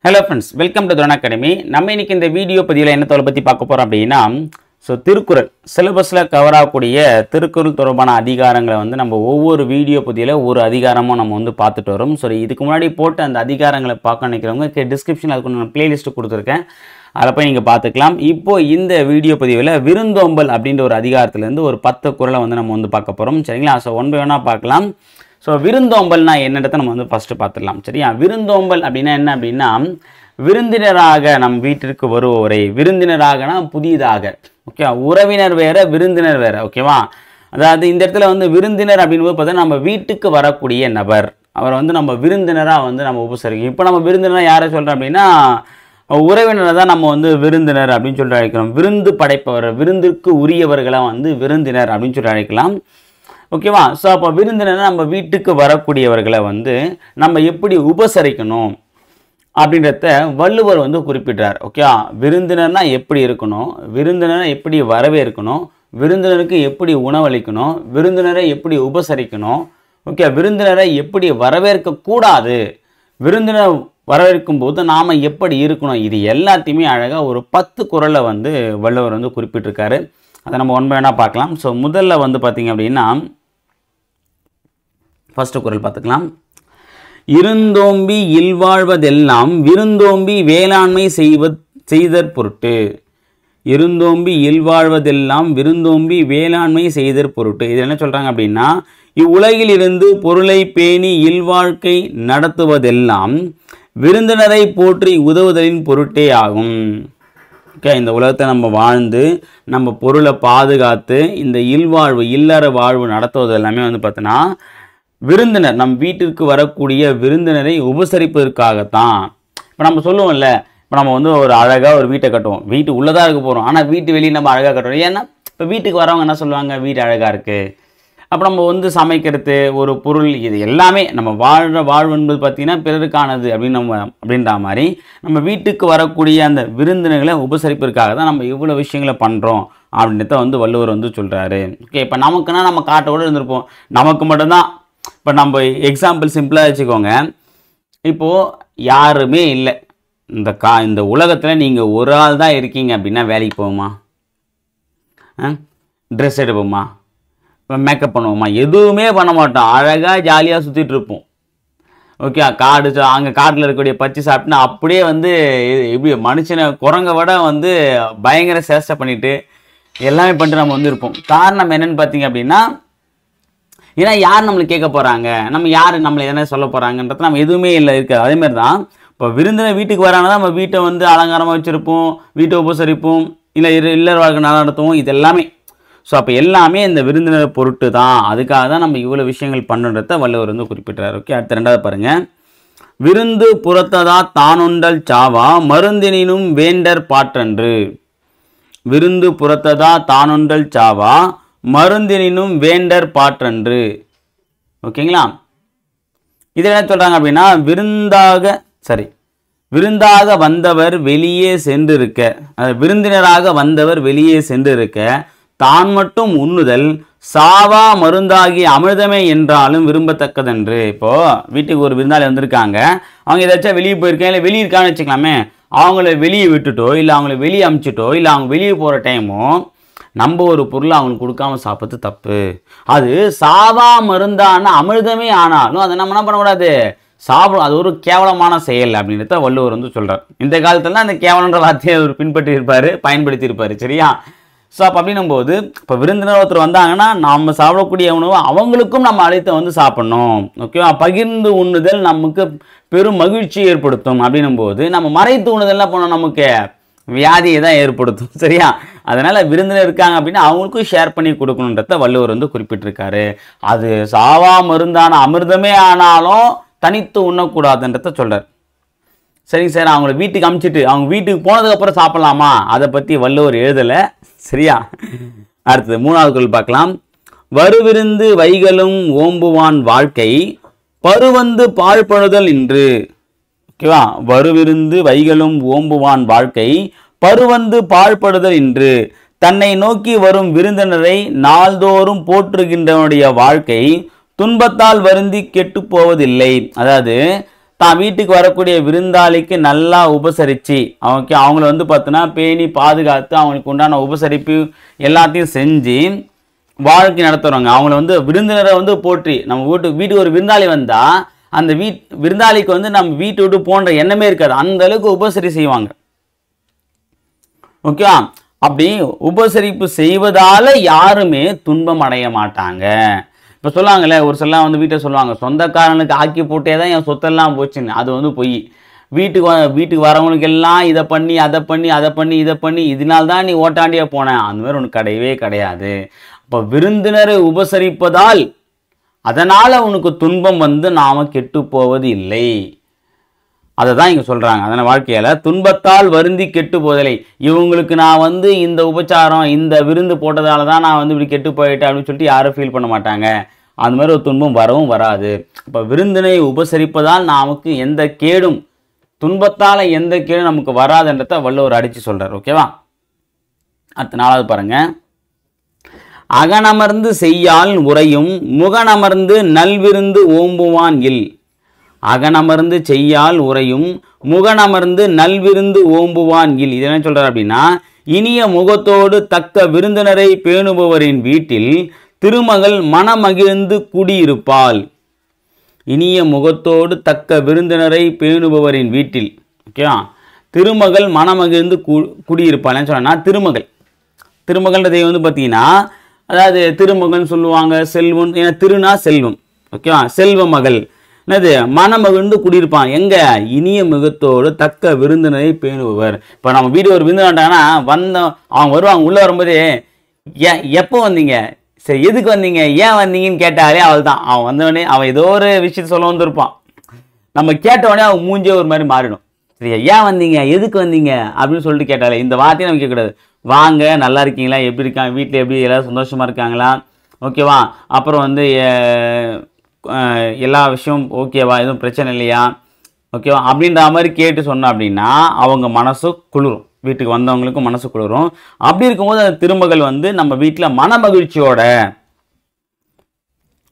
Hello friends, welcome to Dharana Academy. நம்ம இன்னைக்கு இந்த வீடியோ பதிவுல என்ன தோலை பத்தி பார்க்க போறோம் அப்படினா திருக்குறள் சிலபஸ்ல கவர் ஆகக்கூடிய திருக்குறள் தொடர்பான அதிகாரங்களை வந்து நம்ம ஒவ்வொரு வீடியோ பதிவுல ஒரு அதிகாரமா நம்ம வந்து பார்த்துட்டு வரோம். இதுக்கு முன்னாடி போட்ட அந்த அதிகாரங்களை பார்க்க நினைக்கிறவங்க டிஸ்கிரிப்ஷன்ல அதுக்கு நான் பிளேலிஸ்ட் கொடுத்திருக்கேன். அத போய் நீங்க பார்த்துக்கலாம். இப்போ இந்த வீடியோ பதிவுல விருந்தோம்பல் அப்படின்ற ஒரு அதிகாரத்துல இருந்து ஒரு 10 குறளை வந்து நம்ம வந்து பார்க்க போறோம். சரிங்களா? ஒன் பை ஒன்னா பார்க்கலாம். விருந்தோம்பல்னா என்னன்றதை நம்ம வந்து ஃபர்ஸ்ட் பார்த்துடலாம். சரியா? விருந்தோம்பல் அப்படின்னா என்ன அப்படின்னா விருந்தினராக நம் வீட்டிற்கு வருவோரை, விருந்தினராகனா புதிதாக, ஓகே, உறவினர் வேற விருந்தினர் வேற, ஓகேவா? அதாவது இந்த இடத்துல வந்து விருந்தினர் அப்படின்னு பார்த்தா நம்ம வீட்டுக்கு வரக்கூடிய நபர், அவரை வந்து நம்ம விருந்தினராக வந்து நம்ம உபசரிக்கணும். இப்போ நம்ம விருந்தினராக யாரை சொல்கிறோம் அப்படின்னா உறவினரை தான் நம்ம வந்து விருந்தினர் அப்படின்னு சொல்லிட்டு அழைக்கிறோம். விருந்து படைப்பவர், விருந்திற்கு உரியவர்களை வந்து விருந்தினர் அப்படின்னு சொல்லி அழைக்கலாம். ஓகேவா? அப்போ விருந்தினர் நம்ம வீட்டுக்கு வரக்கூடியவர்களை வந்து நம்ம எப்படி உபசரிக்கணும் அப்படின்றத வள்ளுவர் வந்து குறிப்பிட்டார். ஓகே, விருந்தினர்னா எப்படி இருக்கணும், விருந்தினரை எப்படி வரவேற்கணும், விருந்தினருக்கு எப்படி உணவளிக்கணும், விருந்தினரை எப்படி உபசரிக்கணும், ஓகே, விருந்தினரை எப்படி வரவேற்க கூடாது, விருந்தினர் வரவேற்கும் போது நாம் எப்படி இருக்கணும், இது எல்லாத்தையுமே அழகாக ஒரு 10 குறளை வந்து வள்ளுவர் வந்து குறிப்பிட்டிருக்காரு. அதை நம்ம ஒன் பை ஒன்னா பார்க்கலாம். முதல்ல வந்து பார்த்தீங்க அப்படின்னா ஃபர்ஸ்ட் குறள் பார்த்துக்கலாம். இருந்தோம்பி இல்வாழ்வதெல்லாம் விருந்தோம்பி வேளாண்மை செய்தற் பொருட்டு. இருந்தோம்பி இல்வாழ்வதெல்லாம் விருந்தோம்பி வேளாண்மை செய்தற் பொருட்டு. இது என்ன சொல்றாங்க அப்படின்னா இவ்வுலகில் இருந்து பொருளை பேணி இல்வாழ்க்கை நடத்துவதெல்லாம் விருந்தினரை போற்றி உதவுதலின் பொருட்டே ஆகும். ஓகே, இந்த உலகத்தை நம்ம வாழ்ந்து நம்ம பொருளை பாதுகாத்து இந்த இல்வாழ்வு இல்லற வாழ்வு நடத்துவது எல்லாமே வந்து பார்த்தோன்னா விருந்தினர் நம் வீட்டிற்கு வரக்கூடிய விருந்தினரை உபசரிப்பதற்காகத்தான். இப்போ நம்ம சொல்லுவோம்ல, இப்போ நம்ம வந்து ஒரு அழகாக ஒரு வீட்டை கட்டுவோம், வீட்டு உள்ளதாக இருக்க போகிறோம், ஆனால் வீட்டு வெளியே நம்ம அழகாக கட்டுறோம். ஏன்னா இப்போ வீட்டுக்கு வரவங்க என்ன சொல்லுவாங்க, வீடு அழகாக இருக்குது. அப்போ நம்ம வந்து சமைக்கிறது ஒரு பொருள், இது எல்லாமே நம்ம வாழ்கிற வாழ்வு என்பது பார்த்திங்கன்னா பிறருக்கானது அப்படின்ற மாதிரி நம்ம வீட்டுக்கு வரக்கூடிய அந்த விருந்தினர்களை உபசரிப்பதற்காக தான் நம்ம இவ்வளோ விஷயங்களை பண்ணுறோம் அப்படின்றத வந்து வள்ளுவர் வந்து சொல்கிறாரு. ஓகே, இப்போ நமக்குன்னா நம்ம காட்டோடு இருந்திருப்போம், நமக்கு மட்டும்தான். இப்போ நம்ம எக்ஸாம்பிள் சிம்பிளாக வச்சுக்கோங்க, இப்போது யாருமே இல்லை இந்த உலகத்தில் நீங்கள் ஒரு ஆள் தான் இருக்கீங்க அப்படின்னா வேலைக்கு போவோமா, ட்ரெஸ் எடுப்போமா, மேக்கப் பண்ணுவோமா, எதுவுமே பண்ண மாட்டோம், அழகாக ஜாலியாக சுற்றிட்டு இருப்போம். ஓகே, அங்கே காட்டில் இருக்கக்கூடிய பச்சை சாப்பிட்டுனா அப்படியே வந்து எப்படி மனுஷனை குரங்க விட வந்து பயங்கர சேஷ்டை பண்ணிட்டு எல்லாமே பண்ணிட்டு நம்ம வந்து இருப்போம். காரணம் என்னன்னு பார்த்தீங்க அப்படின்னா ஏன்னா யார் நம்மளுக்கு கேட்க போகிறாங்க, நம்ம யார் நம்மளை எதனா சொல்ல போகிறாங்கன்றது நம்ம எதுவுமே இல்லை இருக்காது. அதேமாதிரி தான் இப்போ விருந்தினர் வீட்டுக்கு வராங்கன்னா நம்ம வீட்டை வந்து அலங்காரமாக வச்சுருப்போம், வீட்டை உபசரிப்போம், இல்லை இல்லற வாழ்க்கை நடத்துவோம், இது எல்லாமே. அப்போ எல்லாமே இந்த விருந்தினர் பொருட்டு தான், அதுக்காக தான் நம்ம இவ்வளோ விஷயங்கள் பண்ணுன்றத வள்ளுவர் வந்து குறிப்பிட்டார். ஓகே, அடுத்த ரெண்டாவது பாருங்கள். விருந்து புறத்ததா தானொண்டல் சாவா மருந்தினும் வேண்டர் பாற்றன்று. விருந்து புறத்ததா தானொண்டல் சாவா மருந்தினும் வேண்டர் பாற்றன்று. ஓகேங்களா? இது என்ன சொல்கிறாங்க அப்படின்னா விருந்தாக வந்தவர் வெளியே சென்றிருக்க, விருந்தினராக வந்தவர் வெளியே சென்றிருக்க தான் மட்டும் உண்ணுதல் சாவா மருந்தாகி அமிர்தமே என்றாலும் விரும்பத்தக்கதென்று. இப்போது வீட்டுக்கு ஒரு விருந்தாளி வந்திருக்காங்க, அவங்க ஏதாச்சும் வெளியே போயிருக்காங்க, இல்லை வெளியே இருக்கான்னு வச்சுக்கலாமே, அவங்கள வெளியே விட்டுட்டோ இல்லை அவங்கள வெளியே அமுச்சிட்டோ இல்லை அவங்க வெளியே போகிற டைமோ நம்ம ஒரு பொருளை அவங்களுக்கு கொடுக்காம சாப்பிட்றது தப்பு. அது சாவா மருந்தான அமிர்தமே ஆனாலும் அதை நம்ம என்ன பண்ணக்கூடாது, சாப்பிடும், அது ஒரு கேவலமான செயல் அப்படின்றத வள்ளுவர் வந்து சொல்கிறார். இந்த காலத்துல அந்த கேவலன்ற வார்த்தையை அவர் பயன்படுத்தி இருப்பார். சரியா? அப்போ அப்படின்னும் போது இப்போ விருந்தினர் ஒருத்தர் வந்தாங்கன்னா நம்ம சாப்பிடக்கூடிய உணவு அவங்களுக்கும் நம்ம அழைத்த வந்து சாப்பிடணும். ஓகேவா? பகிர்ந்து உண்ணுதல் நமக்கு பெரும் மகிழ்ச்சி ஏற்படுத்தும். அப்படின்னும் போது நம்ம மறைத்து உண்ணுதல்லாம் போனோம் நமக்கு வியாதியை தான் ஏற்படுத்தும். சரியா? அதனால விருந்தினர் இருக்காங்க அப்படின்னா அவங்களுக்கும் ஷேர் பண்ணி கொடுக்கணுன்றத வள்ளுவர் வந்து குறிப்பிட்டிருக்காரு. அது சாவா மருந்தான அமிர்தமே ஆனாலும் தனித்து உண்ணக்கூடாதுன்றத சொல்றார். சரிங்க சார், அவங்கள வீட்டுக்கு அமுச்சிட்டு அவங்க வீட்டுக்கு போனதுக்கப்புறம் சாப்பிடலாமா, அதை பற்றி வள்ளுவர் எழுதலை. சரியா? அடுத்தது மூணாவது குறள் பார்க்கலாம். வருவிருந்து வைகளும் ஓம்புவான் வாழ்க்கை பருவந்து பாழ்படுதல் இன்று. ஓகேவா? வருவிருந்து வைகளும் ஓம்புவான் வாழ்க்கை பருவந்து பாழ்படுதல் இன்று. தன்னை நோக்கி வரும் விருந்தினரை நாள்தோறும் போற்றுகின்றவனுடைய வாழ்க்கை துன்பத்தால் வருந்தி கெட்டு போவதில்லை. அதாவது தான் வீட்டுக்கு வரக்கூடிய விருந்தாளிக்கு நல்லா உபசரித்து அவங்கள வந்து பார்த்தோன்னா பேணி பாதுகாத்து அவங்களுக்கு உண்டான உபசரிப்பு எல்லாத்தையும் செஞ்சு வாழ்க்கை நடத்துகிறவங்க. அவங்கள வந்து விருந்தினரை வந்து போற்றி நம்ம வீட்டுக்கு ஒரு விருந்தாளி வந்தால் அந்த விருந்தாளிக்கு வந்து நம்ம வீட்டை விட்டு போன்ற எண்ணமே இருக்காது, அந்த அளவுக்கு உபசரி செய்வாங்க. ஓகேவா? அப்படி உபசரிப்பு செய்வதால் யாருமே துன்பம் அடைய மாட்டாங்க. இப்போ சொல்லுவாங்கல்ல, ஒரு சிலலாம் வந்து வீட்டை சொல்லுவாங்க, சொந்தக்காரனுக்கு ஆக்கி போட்டே தான் என் சொத்தெல்லாம் போச்சுன்னு. அது வந்து பொய். வீட்டுக்கு வரவங்களுக்கு எல்லாம் இதை பண்ணி அதை பண்ணி இதனால்தான் நீ ஓட்டாண்டியாக போனேன், அந்த மாதிரி ஒன்று கிடையவே கிடையாது. அப்போ விருந்தினரை உபசரிப்பதால் அதனால் உனக்கு துன்பம் வந்து நாம் கெட்டு போவது இல்லை. அதை தான் இங்கே சொல்கிறாங்க. அதனால் வாழ்க்கையில் துன்பத்தால் வருந்தி கெட்டு போதலை, இவங்களுக்கு நான் வந்து இந்த உபச்சாரம் இந்த விருந்து போட்டதால தான் நான் வந்து இப்படி கெட்டு போயிட்டேன் அப்படின்னு சொல்லிட்டு யாரும் ஃபீல் பண்ண மாட்டாங்க. அந்த மாதிரி ஒரு துன்பம் வரவும் வராது. இப்போ விருந்தினை உபசரிப்பதால் நமக்கு எந்த கேடும், துன்பத்தால் எந்த கேடும் நமக்கு வராதுன்றத வள்ளுவர் அடித்து சொல்கிறார். ஓகேவா? அடுத்த நாளாவது பாருங்கள். அகனமர்ந்து செய்யால் உரையும் முகனமர்ந்து நல்விருந்து ஓம்புவான் இல். அகனமர்ந்து செய்யால் உரையும் முகனமர்ந்து நல்விருந்து ஓம்புவான் இல். இது என்ன சொல்றார் அப்படின்னா, இனிய முகத்தோடு தக்க விருந்தினரை பேணுபவரின் வீட்டில் திருமகள் மனமகிழ்ந்து குடியிருப்பாள். இனிய முகத்தோடு தக்க விருந்தினரை பேணுபவரின் வீட்டில், ஓகேவா, திருமகள் மனமகிழ்ந்து குடியிருப்பாள். சொன்னா திருமகள்ன்றதை வந்து பார்த்தீங்கன்னா, அதாவது திருமகன் சொல்லுவாங்க, செல்வம், ஏன்னா திருனா செல்வம், ஓகேவா, செல்வ மகள் என்னது மனமகிழ்ந்து குடியிருப்பான். எங்க? இனிய முகத்தோடு தக்க விருந்தினரை பேணுபவர். இப்போ நம்ம வீடு ஒரு விருந்து வந்தாங்கன்னா அவங்க வருவாங்க, உள்ளே வரும்போதே எப்போ வந்தீங்க, சரி எதுக்கு வந்தீங்க, ஏன் வந்தீங்கன்னு கேட்டாலே அவள் தான். அவன் வந்தவொடனே அவன் ஏதோ ஒரு விஷயத்த சொல்ல வந்திருப்பான். நம்ம கேட்டவுடனே அவன் மூஞ்சே ஒரு மாதிரி மாறிடும். சரியா? ஏன் வந்தீங்க, எதுக்கு வந்தீங்க அப்படின்னு சொல்லிட்டு கேட்டாலே இந்த வார்த்தையை நம்ம கேட்கக்கூடாது. வாங்க, நல்லா இருக்கீங்களா, எப்படி இருக்காங்க, வீட்டில் எப்படி எல்லாரும் சந்தோஷமாக இருக்காங்களா, ஓகேவா, அப்புறம் வந்து எல்லா விஷயம் ஓகேவா, எதுவும் பிரச்சனை இல்லையா, ஓகேவா அப்படின்ற மாதிரி கேட்டு சொன்னோம் அப்படின்னா அவங்க மனசு குளிரும், வீட்டுக்கு வந்தவங்களுக்கும் மனசு குளிரும். அப்படி இருக்கும்போது அந்த திருமகள் வந்து நம்ம வீட்டில் மன மகிழ்ச்சியோட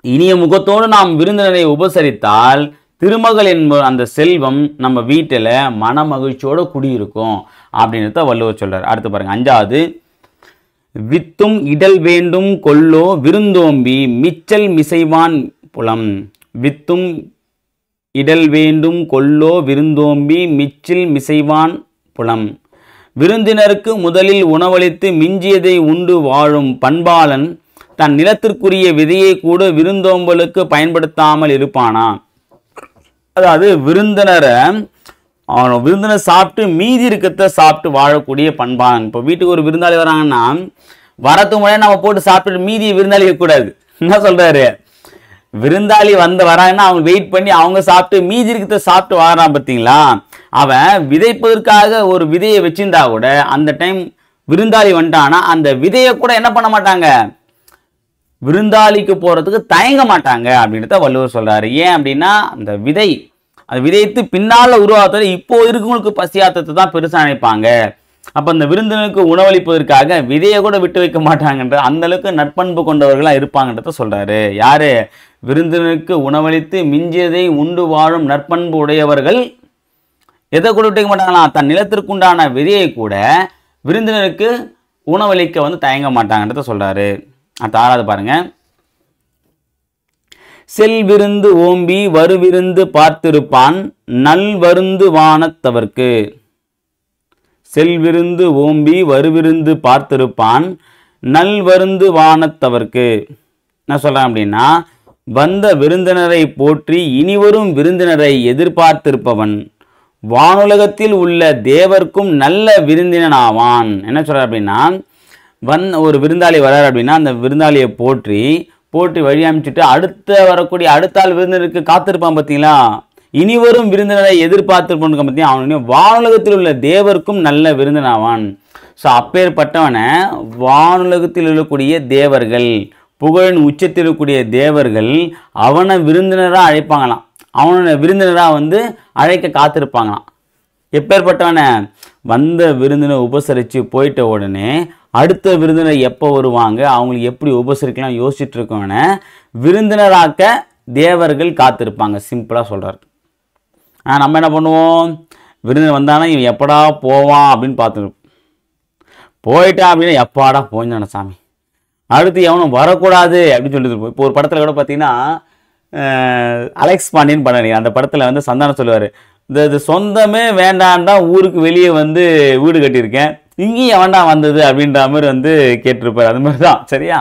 இனிய முகத்தோடு நாம் விருந்தினரை உபசரித்தால் திருமகள் என்ப அந்த செல்வம் நம்ம வீட்டில் மன மகிழ்ச்சியோடு குடியிருக்கும் அப்படின்றத வள்ளுவர் சொல்றார். அடுத்து பாருங்க, 5வது. வித்தும் இடல் வேண்டும் கொல்லோ விருந்தோம்பி மிச்சல் மிசைவான் புலம். வித்தும் இடல் வேண்டும் கொல்லோ விருந்தோம்பி மிச்சில் மிசைவான் புலம். விருந்தினருக்கு முதலில் உணவளித்து மிஞ்சியதை உண்டு வாழும் பண்பாளன் தன் நிலத்திற்குரிய விதையை கூட விருந்தோம்பலுக்கு பயன்படுத்தாமல் இருப்பானா. அதாவது விருந்தினர் சாப்பிட்டு மீதி இருக்கிறத சாப்பிட்டு வாழக்கூடிய பண்பாளன். இப்போ வீட்டுக்கு ஒரு விருந்தாளி வராங்கன்னா வரத்து முன்னாடி நம்ம போட்டு சாப்பிட்டு மீதியை விருந்தாளி இருக்கக்கூடாது. என்ன சொல்றாரு, விருந்தாளி வராங்கன்னா அவங்க வெயிட் பண்ணி அவங்க சாப்பிட்டு மீதி இருக்கிறத சாப்பிட்டு வாழறான் பார்த்தீங்களா. அவன் விதைப்பதற்காக ஒரு விதையை வச்சிருந்தா கூட அந்த டைம் விருந்தாளி வந்துட்டானா அந்த விதையை கூட என்ன பண்ண மாட்டாங்க, விருந்தாளிக்கு போறதுக்கு தயங்க மாட்டாங்க அப்படின்றத வள்ளுவர் சொல்றாரு. ஏன் அப்படின்னா அந்த விதைத்து பின்னால உருவாக்குறது இப்போ இருக்கவங்களுக்கு பசியாத்தத்தை தான் பெருசா நினைப்பாங்க. அப்ப அந்த விருந்தினருக்கு உணவளிப்பதற்காக விதையை கூட விட்டு வைக்க மாட்டாங்கன்ற அந்த அளவுக்கு நற்பண்பு கொண்டவர்களா இருப்பாங்கன்றத சொல்றாரு. யாரு? விருந்தினருக்கு உணவளித்து மிஞ்சியதை உண்டு வாழும் நற்பண்பு உடையவர்கள் எதை கூட விட்டு வைக்க மாட்டாங்களா, தன் நிலத்திற்குண்டான விதையை கூட விருந்தினருக்கு உணவளிக்க வந்து தயங்க மாட்டாங்கன்றத சொல்றாரு. அடுத்த 6வது பாருங்க. செல்விருந்து ஓம்பி வருவிருந்து பார்த்திருப்பான் நல்வருந்து வானத்தவர்க்கு. செல்விருந்து ஓம்பி வருவிருந்து பார்த்திருப்பான் நல்வருந்து வானத்தவர்க்கு. என்ன சொல்றேன் அப்படின்னா, வந்த விருந்தினரை போற்றி இனிவரும் விருந்தினரை எதிர்பார்த்திருப்பவன் வானுலகத்தில் உள்ள தேவர்க்கும் நல்ல விருந்தினன் ஆவான். என்ன சொல்ற அப்படின்னா, ஒரு விருந்தாளி வர்றார் அப்படின்னா அந்த விருந்தாளியை போற்றி வழி அமைச்சிட்டு அடுத்த ஆள் விருந்தினருக்கு காத்திருப்பான் பார்த்தீங்களா, இனிவரும் விருந்தினரை எதிர்பார்த்திருப்பான் பார்த்தீங்கன்னா அவனுடைய வானுலகத்தில் உள்ள தேவருக்கும் நல்ல விருந்தினாவான். ஸோ அப்பேற்பட்டவனை வானுலகத்தில் இருக்கக்கூடிய தேவர்கள், புகழின் உச்சத்தில் இருக்கக்கூடிய தேவர்கள் அவனை விருந்தினராக அழைப்பாங்களாம், அவனை விருந்தினராக வந்து அழைக்க காத்திருப்பாங்களாம். எப்பேற்பட்டவனை? வந்த விருந்தினை உபசரித்து போயிட்ட உடனே அடுத்த விருந்தினர் எப்போ வருவாங்க, அவங்களுக்கு எப்படி உபசரிக்கலாம் யோசிச்சுட்டு இருக்கவன விருந்தினராக்க தேவர்கள் காத்திருப்பாங்க. சிம்பிளாக சொல்கிறார். நம்ம என்ன பண்ணுவோம், விருந்தினர் வந்தானா இவன் எப்படா போவான் அப்படின்னு பார்த்துருப்போம். போயிட்டான் அப்படின்னா எப்பாடா போஞ்சான சாமி, அடுத்து எவனும் வரக்கூடாது அப்படின்னு சொல்லிட்டு இருப்போம். இப்போ ஒரு படத்தில் கூட பார்த்தீங்கன்னா அலெக்ஸ் பாண்டியன் படம், அந்த படத்தில் வந்து சந்தானம் சொல்லுவார், இது சொந்தமே வேண்டாண்டா ஊருக்கு வெளியே வந்து வீடு கட்டியிருக்கேன், இங்கேயும் எவன்டா வந்தது அப்படின்ற மாதிரி வந்து கேட்டிருப்பார். அது மாதிரி தான் சரியா.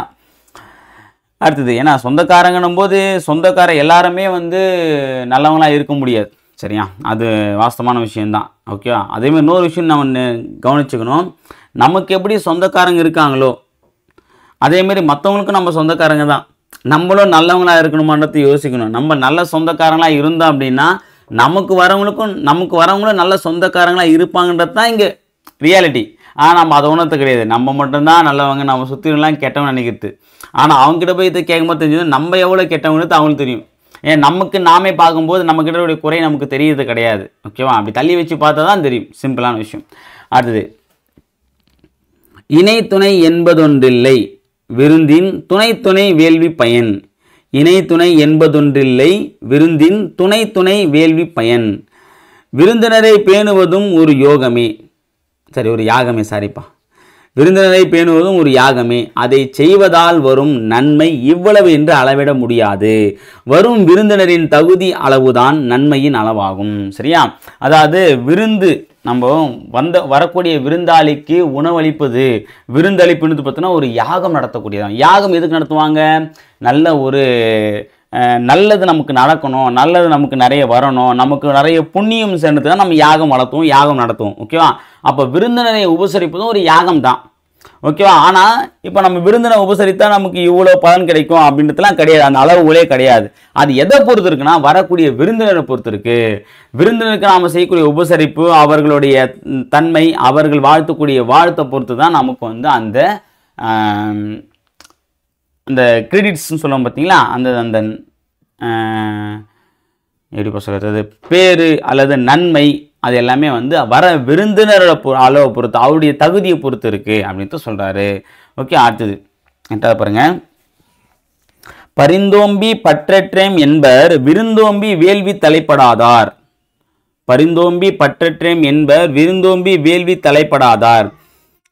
அடுத்தது ஏன்னா சொந்தக்காரங்கன்னும் போது சொந்தக்கார எல்லாருமே வந்து நல்லவங்களாக இருக்க முடியாது சரியா, அது வாஸ்தவமான விஷயந்தான். ஓகேவா. அதேமாதிரி இன்னொரு விஷயம் நம்ம கவனிச்சுக்கணும், நமக்கு எப்படி சொந்தக்காரங்க இருக்காங்களோ அதேமாரி மற்றவங்களுக்கும் நம்ம சொந்தக்காரங்க தான், நம்மளும் நல்லவங்களாக இருக்கணுமான்றதை யோசிக்கணும். நம்ம நல்ல சொந்தக்காரங்களாக இருந்தோம் அப்படின்னா நமக்கு வரவங்களும் நல்ல சொந்தக்காரங்களாக இருப்பாங்கன்றது தான் இங்கே ரியாலிட்டி. ஆனால் நம்ம அதை உணர்த்த கிடையாது, நம்ம மட்டும்தான் நல்லவங்க, நம்ம சுற்றிலாம் கெட்டவங்க நினைக்கிறது. ஆனால் அவங்ககிட்ட போய் இதை கேட்கும்போது தெரிஞ்சது நம்ம எவ்வளோ கெட்டவங்கிறது அவங்களுக்கு தெரியும். ஏன் நமக்கு நாமே பார்க்கும்போது நம்மக்கிட்ட குறை நமக்கு தெரியறது கிடையாது. ஓகேவா. அப்படி தள்ளி வச்சு பார்த்தா தான் தெரியும், சிம்பிளான விஷயம். அடுத்தது, இணை துணை என்பதொன்றில்லை விருந்தின் துணை துணை வேள்வி பயன். இணை துணை என்பதொன்றில்லை விருந்தின் துணை துணை வேள்வி பயன். விருந்தினரை பேணுவதும் ஒரு யோகமே, சரி ஒரு யாகமே, சாரிப்பா, விருந்தினரை பேணுவதும் ஒரு யாகமே, அதை செய்வதால் வரும் நன்மை இவ்வளவு என்று அளவிட முடியாது. வரும் விருந்தினரின் தகுதி அளவுதான் நன்மையின் அளவாகும். சரியா. அதாவது விருந்து நம்ம வரக்கூடிய விருந்தாளிக்கு உணவளிப்பது, விருந்தளிப்புன்னு பார்த்தோன்னா ஒரு யாகம் நடத்தக்கூடியதான். யாகம் எதுக்கு நடத்துவாங்க, நல்ல ஒரு நல்லது நமக்கு நடக்கணும், நல்லது நமக்கு நிறைய வரணும், நமக்கு நிறைய புண்ணியம் சேர்ந்து தான் நம்ம யாகம் வளர்த்துவோம், யாகம் நடத்துவோம். ஓகேவா. அப்போ விருந்தினரை உபசரிப்பதும் ஒரு யாகம் தான். ஓகேவா. ஆனால் இப்போ நம்ம விருந்தினை உபசரித்தா நமக்கு இவ்வளோ பலன் கிடைக்கும் அப்படின்றதுலாம் கிடையாது, அந்த அளவுகளே கிடையாது. அது எதை பொறுத்து இருக்குன்னா வரக்கூடிய விருந்தினரை பொறுத்து இருக்கு. விருந்தினருக்கு நாம் செய்யக்கூடிய உபசரிப்பு, அவர்களுடைய தன்மை, அவர்கள் வாழ்த்தக்கூடிய வாழ்த்தை பொறுத்து தான் நமக்கு வந்து அந்த அந்த கிரெடிட்ஸ்ன்னு சொல்லுவோம் பார்த்தீங்களா, அந்த அந்த எப்படி சொல்கிறது, பேரு அல்லது நன்மை, அது எல்லாமே வந்து வர விருந்தினரோட அளவை பொறுத்து, அவருடைய தகுதியை பொறுத்து இருக்குது அப்படின்ட்டு சொல்கிறாரு. ஓகே. அடுத்தது எட்டாவது பாருங்க, பரிந்தோம்பி பற்றற்றேம் என்பர் விருந்தோம்பி வேள்வி தலைப்படாதார். பரிந்தோம்பி பற்றற்றேம் என்பர் விருந்தோம்பி வேள்வி தலைப்படாதார்.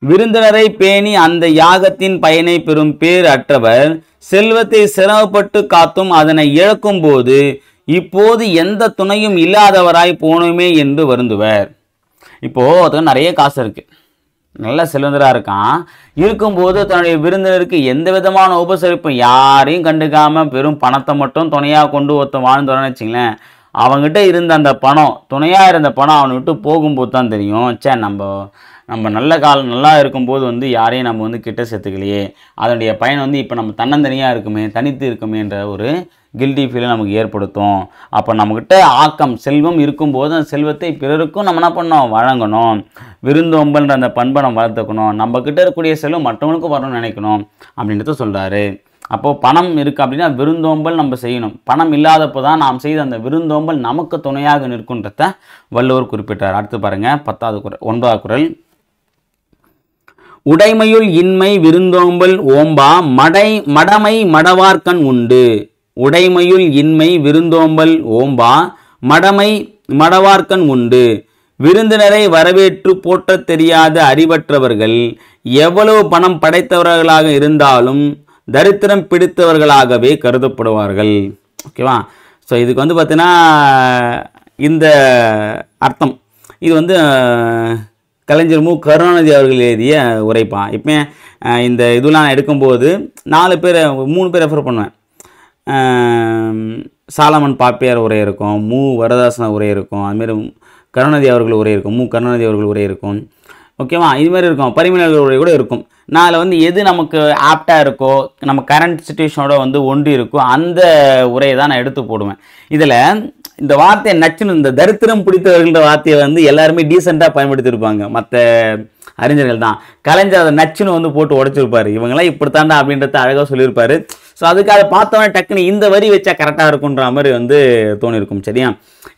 விருந்தினரை பேணி அந்த யாகத்தின் பயனை பெறும் பேர் அற்றவர் செல்வத்தை சிரமப்பட்டு காத்தும் அதனை இழக்கும் போது இப்போது எந்த துணையும் இல்லாதவராய் போனோமே என்று வருந்துவர். இப்போது அதுக்கு நிறைய காசு இருக்குது, நல்ல செல்வந்தராக இருக்கான், இருக்கும்போது தன்னுடைய விருந்தினருக்கு எந்த விதமான உபசரிப்பும் யாரையும் கண்டுக்காமல் பெரும் பணத்தை மட்டும் துணையாக கொண்டு ஒருத்தன் வாழ்ந்தோன்னு வச்சிங்களேன், அவங்ககிட்ட இருந்த அந்த பணம், துணையாக இருந்த பணம் அவனை விட்டு போகும்போது தான் தெரியும், சே நம்ம நல்ல காலம் நல்லா இருக்கும்போது வந்து யாரையும் நம்ம வந்து கிட்ட சேர்த்துக்கலையே, அதனுடைய பயன் வந்து இப்போ நம்ம தன்னந்தனியாக இருக்குமே, தனித்து இருக்குமேன்ற ஒரு கில்ட்டி ஃபீலை நமக்கு ஏற்படுத்தும். அப்போ நம்மக்கிட்ட ஆக்கம் செல்வம் இருக்கும்போது அந்த செல்வத்தை பிறருக்கும் நம்ம என்ன பண்ணோம், வழங்கணும். விருந்தோம்பல்ன்ற அந்த பண்பை நம்ம வளர்த்துக்கணும். நம்மக்கிட்ட இருக்கக்கூடிய செல்வம் மற்றவங்களுக்கும் வரணும்னு நினைக்கணும் அப்படின்றத சொல்கிறாரு. அப்போது பணம் இருக்குது அப்படின்னா விருந்தோம்பல் நம்ம செய்யணும். பணம் இல்லாதப்போ தான் நாம் செய்த அந்த விருந்தோம்பல் நமக்கு துணையாக நிற்குன்றத வள்ளுவர் குறிப்பிட்டார். அடுத்து பாருங்கள் 9வது குறள், உடைமையுள் இன்மை விருந்தோம்பல் ஓம்பா மடமை மடவார்க்கண் உண்டு. உடைமையுள் இன்மை விருந்தோம்பல் ஓம்பா மடமை மடவார்க்கண் உண்டு. விருந்தினரை வரவேற்று போற்றத் தெரியாத அறிவற்றவர்கள் எவ்வளவு பணம் படைத்தவர்களாக இருந்தாலும் தரித்திரம் பிடித்தவர்களாகவே கருதப்படுவார்கள். ஓகேவா. ஸோ இதுக்கு வந்து பார்த்தீங்கன்னா இந்த அர்த்தம் இது வந்து கலைஞர் மு கருணாநிதி அவர்கள் எழுதிய உரைப்பா. இப்போ இந்த இதெல்லாம் நான் எடுக்கும்போது 3 பேர் ரெஃபர் பண்ணுவேன். சாலமன் பாப்பியார் உரை இருக்கும், மு வரதாசன உரை இருக்கும், அதுமாரி கருணாநிதி அவர்கள் உரை இருக்கும், மு கருணாநிதி அவர்கள் உரை இருக்கும். ஓகேவா. இதுமாதிரி இருக்கும், பரிமளர்கள் உரை கூட இருக்கும். நான் அதில் வந்து எது நமக்கு ஆப்டாக இருக்கோ, நம்ம கரண்ட் சுச்சுவேஷனோட வந்து ஒன்றி இருக்கோ அந்த உரையை தான் நான் எடுத்து போடுவேன். இதில் இந்த வார்த்தையை நச்சுன்னு, இந்த தரித்திரம் பிடித்தவர்கள்ன்ற வார்த்தையை வந்து எல்லாருமே டீசெண்டாக பயன்படுத்தியிருப்பாங்க, மற்ற அறிஞர்கள் தான். கலைஞர் அதை நச்சுன்னு வந்து போட்டு உடைச்சிருப்பார், இவங்களாம் இப்படித்தாண்டா அப்படின்றத அழகாக சொல்லியிருப்பார். ஸோ அதுக்கு அதை பார்த்தோன்னே டக்குன்னு இந்த வரி வச்சா கரெக்டாக இருக்குன்ற மாதிரி வந்து தோணியிருக்கும். சரியா.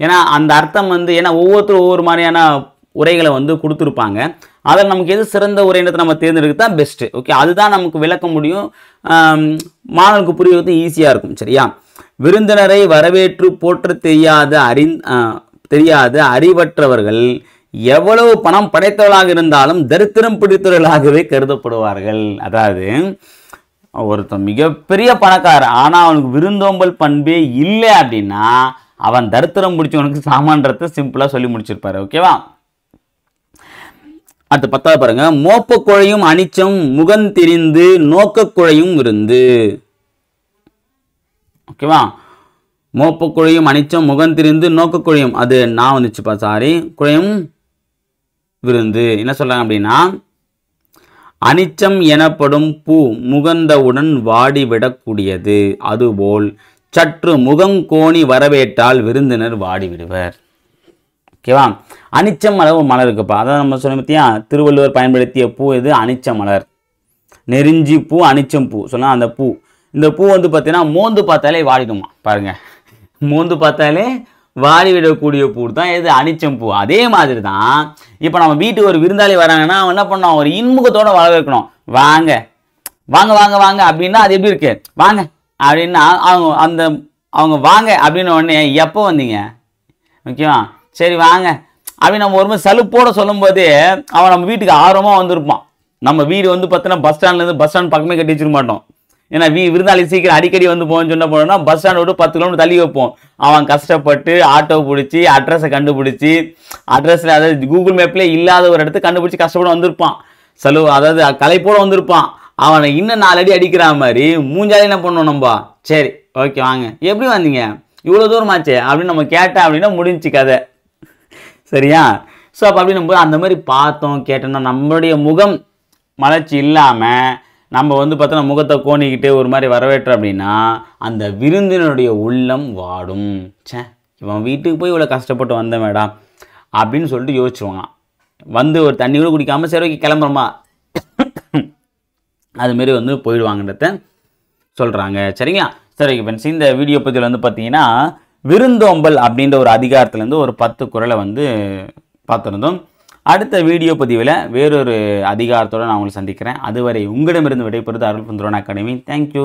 ஏன்னா அந்த அர்த்தம் வந்து, ஏன்னா ஒவ்வொருத்தரும் ஒவ்வொரு மாதிரியான உரைகளை வந்து கொடுத்துருப்பாங்க, அதில் நமக்கு எது சிறந்த உரைன்றதை நம்ம தேர்ந்தெடுக்க தான் பெஸ்ட்டு. ஓகே. அதுதான் நமக்கு விளக்க முடியும், மாணவர்களுக்கு புரிவது ஈஸியாக இருக்கும். சரியா. விருந்தினரை வரவேற்று போற்ற தெரியாத அறிவற்றவர்கள் எவ்வளவு பணம் படைத்தவர்களாக இருந்தாலும் தரித்திரம் பிடித்தவர்களாகவே கருதப்படுவார்கள். அதாவது ஒருத்தன் மிகப்பெரிய பணக்காரன் ஆனால் அவனுக்கு விருந்தோம்பல் பண்பே இல்லை அப்படின்னா அவன் தரித்திரம் பிடிச்சவனுக்கு சாமான்றத்தை சிம்பிளாக சொல்லி முடிச்சிருப்பாரு. ஓகேவா? அடுத்து 10வது பாருங்க. மோப்ப குழையும் அனிச்சம் முகந்திரிந்து நோக்க குழையும் விருந்து. ஓகேவா? மோப்ப குழையும் அனிச்சம் முகந்திரிந்து நோக்க குழையும், அது நான் வந்துச்சுப்பா, சாரி, குழையும் விருந்து. என்ன சொல்றாங்க அப்படின்னா, அனிச்சம் எனப்படும் பூ முகந்தவுடன் வாடிவிடக்கூடியது, அதுபோல் சற்று முகங்கோணி வரவேற்றால் விருந்தினர் வாடிவிடுவர். ஓகேவா? அனிச்சம் அளவு மலர் இருக்குப்பா, அதான் நம்ம சொன்ன பற்றியா திருவள்ளுவர் பயன்படுத்திய பூ இது அனிச்ச மலர், நெருஞ்சி பூ, அனிச்சம் பூ சொல்லலாம். அந்த பூ, இந்த பூ வந்து பார்த்தீங்கன்னா மோந்து பார்த்தாலே வாடிடுமா பாருங்க, மோந்து பார்த்தாலே வாடிவிடக்கூடிய பூ தான் இது அனிச்சம் பூ. அதே மாதிரி தான் இப்போ நம்ம வீட்டுக்கு ஒரு விருந்தாளி வராங்கன்னா அவன் என்ன பண்ணோம், ஒரு இன்முகத்தோட வரவேற்கணும். வாங்க வாங்க வாங்க வாங்க அப்படின்னா அது எப்படி இருக்கு, வாங்க அப்படின்னா அவங்க வாங்க அப்படின்னு உடனே எப்போ வந்தீங்க, ஓகேவா, சரி வாங்க அப்படின்னு நம்ம ஒரு சலுப்போட சொல்லும்போது அவன் நம்ம வீட்டுக்கு ஆர்வமாக வந்திருப்பான். நம்ம வீடு வந்து பார்த்தீங்கன்னா பஸ் ஸ்டாண்ட் பக்கமே கட்டி வச்சிருக்க மாட்டோம். ஏன்னா விருந்தாளி சீக்கிரம் அடிக்கடி வந்து போகணும்னு சொன்ன போனோம்னா பஸ் ஸ்டாண்ட் விட்டு 10 கிலோமீட்டர் தள்ளி வைப்போம். அவன் கஷ்டப்பட்டு ஆட்டோ பிடிச்சி அட்ரஸை கண்டுபிடிச்சி, அட்ரஸில் அதாவது கூகுள் மேப்லேயே இல்லாத ஒரு இடத்துக்கு கண்டுபிடிச்சி கஷ்டப்பட வந்திருப்பான். அதாவது களைப்போட வந்திருப்பான். அவனை இன்னும் 4 அடி அடிக்கிற மாதிரி மூஞ்சாலே என்ன பண்ணணும் நம்ம, சரி ஓகே வாங்க, எப்படி வந்தீங்க, இவ்வளோ தூரமாச்சே அப்படின்னு நம்ம கேட்டேன் அப்படின்னா முடிஞ்சு கதை. சரியா? ஸோ அப்போ அப்படின்னு போது அந்த மாதிரி பார்த்தோம் கேட்டோம்னா நம்மளுடைய முகம் மலர்ச்சி இல்லாமல் நம்ம வந்து பார்த்தோன்னா முகத்தை கோணிக்கிட்டு ஒரு மாதிரி வரவேற்றோம் அப்படின்னா அந்த விருந்தினருடைய உள்ளம் வாடும். சே, இவன் வீட்டுக்கு போய் இவ்வளோ கஷ்டப்பட்டு வந்தேன் மேடம் அப்படின்னு சொல்லிட்டு யோசிச்சுவாங்க. வந்து ஒரு தண்ணி கூட குடிக்காமல் சரி கிளம்புறோமா அதுமாரி வந்து போயிடுவாங்கன்றத சொல்கிறாங்க. சரிங்களா? சரி ஃப்ரெண்ட்ஸ், இந்த வீடியோ பற்றியில் வந்து பார்த்தீங்கன்னா விருந்தோம்பல் அப்படின்ற ஒரு அதிகாரத்துலேருந்து ஒரு 10 குறளை வந்து பார்த்துருந்தோம். அடுத்த வீடியோ பதிவில் வேறொரு அதிகாரத்தோடு நான் உங்களை சந்திக்கிறேன். அதுவரை உங்களிடமிருந்து விடைபெறுவது அருள் புந்துரோன் அகாடமி. தேங்க்யூ.